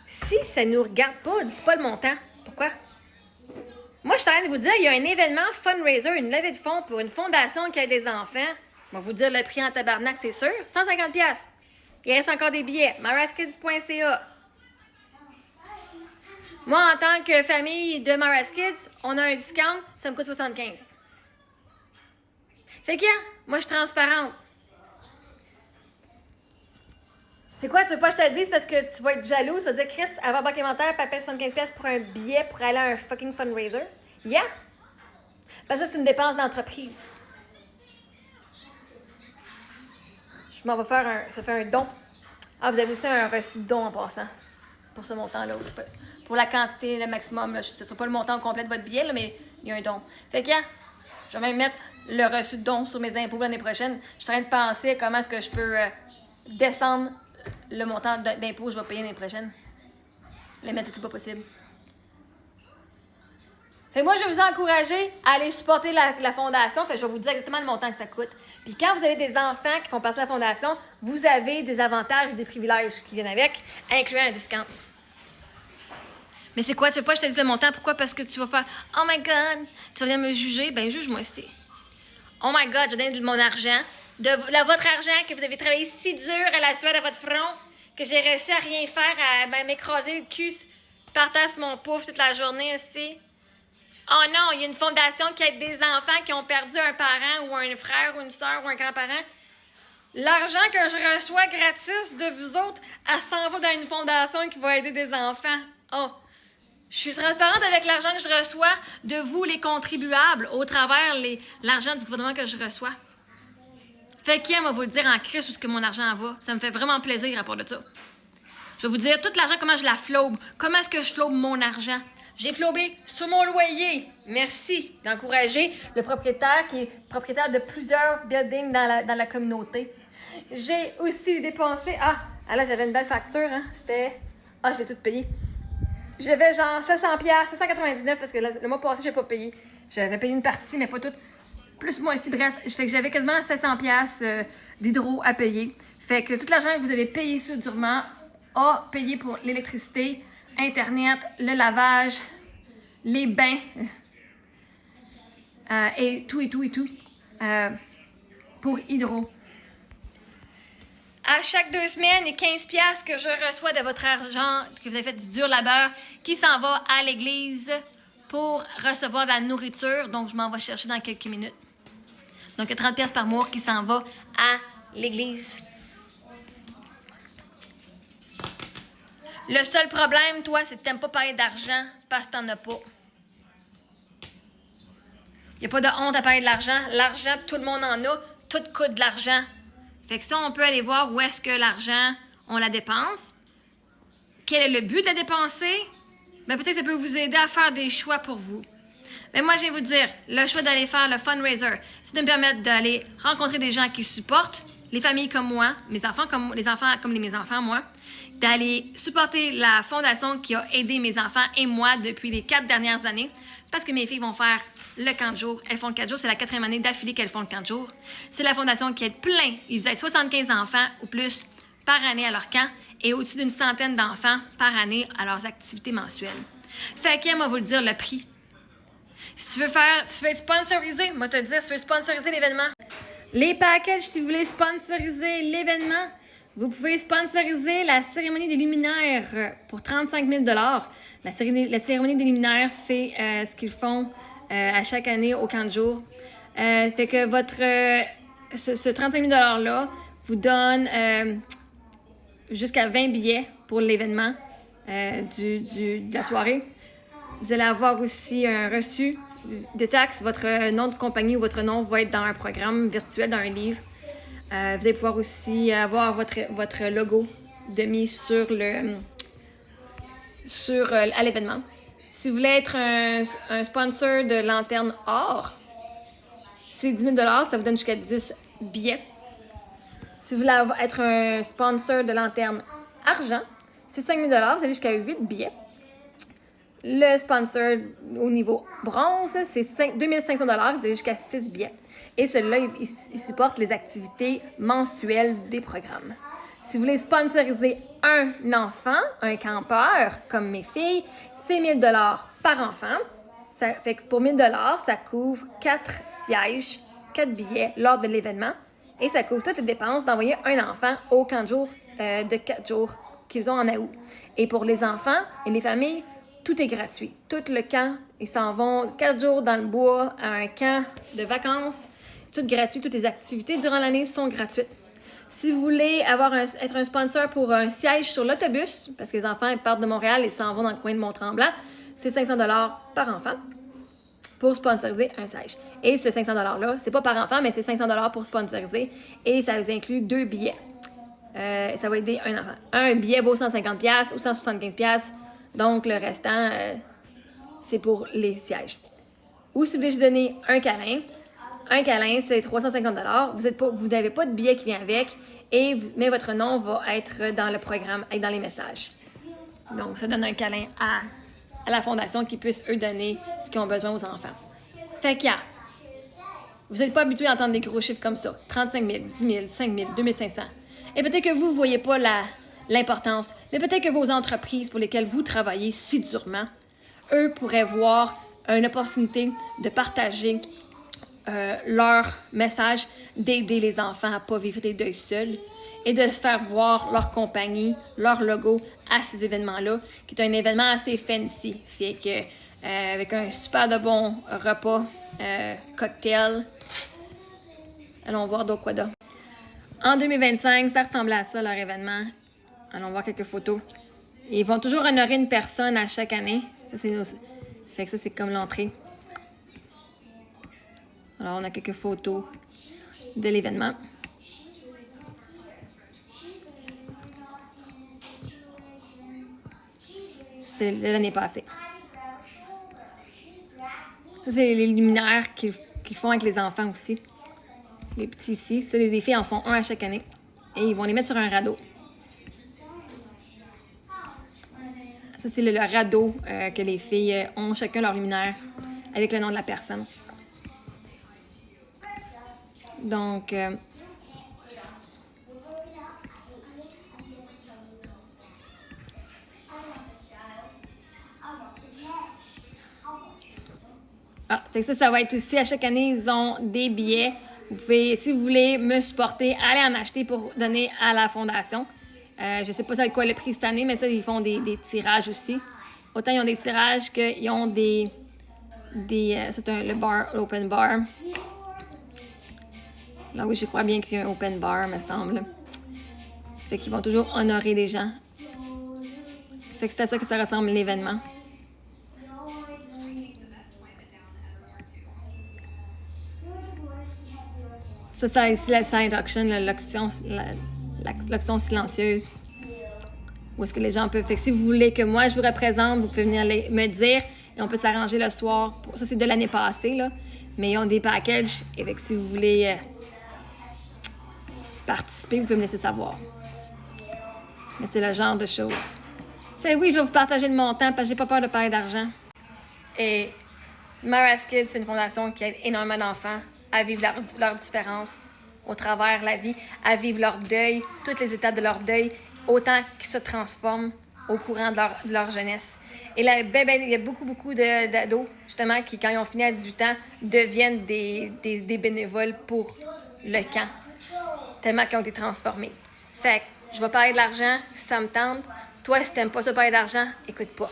Si ça ne nous regarde pas, dis pas le montant. Pourquoi? Moi, je suis en train de vous dire, il y a un événement fundraiser, une levée de fonds pour une fondation qui aide des enfants. Je vais vous dire le prix en tabarnak, c'est sûr. 150$. Il reste encore des billets. maraskids.ca. Moi, en tant que famille de Maraskids, on a un discount, ça me coûte 75$. Fait que, moi, je suis transparente. C'est quoi, tu veux pas que je te le dise parce que tu vas être jaloux, tu vas dire, Chris, avant banque inventaire, papa 75$ pour un billet pour aller à un fucking fundraiser? Yeah! Parce que ça, c'est une dépense d'entreprise. Je m'en vais faire ça fait un don. Ah, vous avez aussi un reçu de don en passant. Pour ce montant-là. Pour la quantité, le maximum. Là. Ce ne sera pas le montant complet de votre billet, là, mais il y a un don. Fait que, je vais même mettre le reçu de don sur mes impôts l'année prochaine. Je suis en train de penser à comment est-ce que je peux descendre le montant d'impôts que je vais payer l'année prochaine. Les mettre le plus bas possible. Fait que moi, je vais vous encourager à aller supporter la fondation. Fait que je vais vous dire exactement le montant que ça coûte. Puis quand vous avez des enfants qui font partie de la fondation, vous avez des avantages et des privilèges qui viennent avec, incluant un discount. Mais c'est quoi? Tu veux pas que je te dise le montant? Pourquoi? Parce que tu vas faire « Oh my God! » Tu vas venir me juger? Ben juge-moi aussi. « Oh my God! Je donne mon argent. De votre argent que vous avez travaillé si dur à la sueur de votre front que j'ai réussi à rien faire, à m'écraser le cul par terre sur mon pouf toute la journée aussi. Oh non, il y a une fondation qui aide des enfants qui ont perdu un parent ou un frère ou une soeur ou un grand-parent. L'argent que je reçois gratis de vous autres, elle s'en va dans une fondation qui va aider des enfants. Oh, je suis transparente avec l'argent que je reçois de vous, les contribuables, au travers l'argent du gouvernement que je reçois. Fait qui va vous le dire en crise où est-ce que mon argent va. Ça me fait vraiment plaisir à rapport de ça. Je vais vous dire tout l'argent, comment je la flobe. Comment est-ce que je flobe mon argent? J'ai flobé sur mon loyer. Merci d'encourager le propriétaire qui est propriétaire de plusieurs buildings dans la communauté. J'ai aussi dépensé... Ah, là, j'avais une belle facture. Hein? C'était... Ah, je l'ai toute payée. J'avais genre 700$, 799$ parce que le mois passé, je n'ai pas payé. J'avais payé une partie, mais pas toute. Plus moi ici, bref. Fait que j'avais quasiment 700$ d'hydro à payer. Fait que tout l'argent que vous avez payé ça durement a payé pour l'électricité, Internet, le lavage, les bains, et tout, pour Hydro. À chaque 2 semaines, il y a 15$ que je reçois de votre argent que vous avez fait du dur labeur qui s'en va à l'église pour recevoir de la nourriture. Donc, je m'en vais chercher dans quelques minutes. Donc, il y a 30$ par mois qui s'en va à l'église. Le seul problème, toi, c'est que tu n'aimes pas parler d'argent parce que tu n'en as pas. Il n'y a pas de honte à parler de l'argent. L'argent, tout le monde en a. Tout coûte de l'argent. Fait que ça, on peut aller voir où est-ce que l'argent, on la dépense. Quel est le but de la dépenser? Ben, peut-être que ça peut vous aider à faire des choix pour vous. Mais moi, je vais vous dire, le choix d'aller faire le fundraiser, c'est de me permettre d'aller rencontrer des gens qui supportent les familles comme moi, mes enfants comme mes enfants, moi, d'aller supporter la fondation qui a aidé mes enfants et moi depuis les 4 dernières années, parce que mes filles vont faire le camp de jour. Elles font le camp de jour, c'est la 4e année d'affilée qu'elles font le camp de jour. C'est la fondation qui aide plein, ils aident 75 enfants ou plus par année à leur camp et au-dessus d'une centaine d'enfants par année à leurs activités mensuelles. Fait que, moi, vous le dire, le prix. Si tu veux être sponsorisé, moi te le dire, si tu veux sponsoriser l'événement. Les packages, si vous voulez sponsoriser l'événement, vous pouvez sponsoriser la cérémonie des luminaires pour 35 000 $. La cérémonie des luminaires, c'est ce qu'ils font à chaque année au camp de jour. Fait que ce 35 000 $ $-là vous donne jusqu'à 20 billets pour l'événement de la soirée. Vous allez avoir aussi un reçu de taxes. Votre nom de compagnie ou votre nom va être dans un programme virtuel, dans un livre. Vous allez pouvoir aussi avoir votre logo de mise à l'événement. Si vous voulez être un sponsor de Lanterne Or, c'est 10 000 $, ça vous donne jusqu'à 10 billets. Si vous voulez être un sponsor de Lanterne Argent, c'est 5 000 $, vous avez jusqu'à 8 billets. Le sponsor au niveau bronze, c'est 2 500 $, vous avez jusqu'à 6 billets. Et celui-là, il supporte les activités mensuelles des programmes. Si vous voulez sponsoriser un enfant, un campeur, comme mes filles, c'est 1 000 $ par enfant. Ça fait que pour 1 000 $, ça couvre 4 sièges, 4 billets lors de l'événement. Et ça couvre toutes les dépenses d'envoyer un enfant au camp de jour de 4 jours qu'ils ont en août. Et pour les enfants et les familles, tout est gratuit. Tout le camp, ils s'en vont 4 jours dans le bois à un camp de vacances. C'est tout gratuit. Toutes les activités durant l'année sont gratuites. Si vous voulez être un sponsor pour un siège sur l'autobus, parce que les enfants ils partent de Montréal et s'en vont dans le coin de Mont-Tremblant, c'est 500 $ par enfant pour sponsoriser un siège. Et ce 500 $-là, c'est pas par enfant, mais c'est 500 $ pour sponsoriser et ça vous inclut 2 billets. Ça va aider un enfant. Un billet vaut 150$ ou 175$, donc le restant, c'est pour les sièges. Ou si vous voulez juste donner un câlin, c'est 350 $. Vous n'avez pas de billet qui vient avec, mais votre nom va être dans le programme, être dans les messages. Donc, ça donne un câlin à la fondation qui puisse, eux, donner ce qu'ils ont besoin aux enfants. Fait que, vous n'êtes pas habitué à entendre des gros chiffres comme ça. 35 000, 10 000, 5 000, 2 500. Et peut-être que vous ne voyez pas l'importance, mais peut-être que vos entreprises pour lesquelles vous travaillez si durement, eux pourraient voir une opportunité de partager leur message, d'aider les enfants à ne pas vivre des deuils seuls et de se faire voir leur compagnie, leur logo à ces événements-là, qui est un événement assez fancy. Fait que, avec un super de bon repas, cocktail. Allons voir d'autres quoi d'autre. En 2025, ça ressemblait à ça, leur événement. Allons voir quelques photos. Et ils vont toujours honorer une personne à chaque année. Fait que ça, c'est comme l'entrée. Alors, on a quelques photos de l'événement. C'était l'année passée. Ça, c'est les luminaires qu'ils font avec les enfants aussi. Les petits ici. Ça, les filles en font un à chaque année. Et ils vont les mettre sur un radeau. Ça, c'est le radeau que les filles ont chacun leur luminaire avec le nom de la personne. Donc, fait que ça va être aussi, à chaque année, ils ont des billets. Vous pouvez, si vous voulez me supporter, allez en acheter pour donner à la fondation. Je sais pas ça quoi le prix cette année, mais ça, ils font des tirages aussi. Autant ils ont des tirages qu'ils ont c'est le bar, l'open bar. Là, oui, je crois bien qu'il y a un open bar, me semble. Fait qu'ils vont toujours honorer les gens. Fait que c'est à ça que ça ressemble l'événement. Ça, c'est ici la silent auction, l'auction silencieuse. Où est-ce que les gens peuvent... Fait que si vous voulez que moi, je vous représente, vous pouvez venir me dire et on peut s'arranger le soir. Ça, c'est de l'année passée, là. Mais ils ont des packages. Et fait que si vous voulez participer, vous pouvez me laisser savoir. Mais c'est le genre de choses. Fait oui, je vais vous partager le montant parce que j'ai pas peur de parler d'argent. Et Mara's Kids, c'est une fondation qui aide énormément d'enfants à vivre leur différence au travers la vie, à vivre leur deuil, toutes les étapes de leur deuil, autant qu'ils se transforment au courant de leur jeunesse. Et là, il y a beaucoup d'ados, justement, qui, quand ils ont fini à 18 ans, deviennent des bénévoles pour le camp, tellement qu'ils ont été transformés. Fait que je vais parler de l'argent si ça me tente. Toi, si t'aimes pas ça parler d'argent, écoute pas.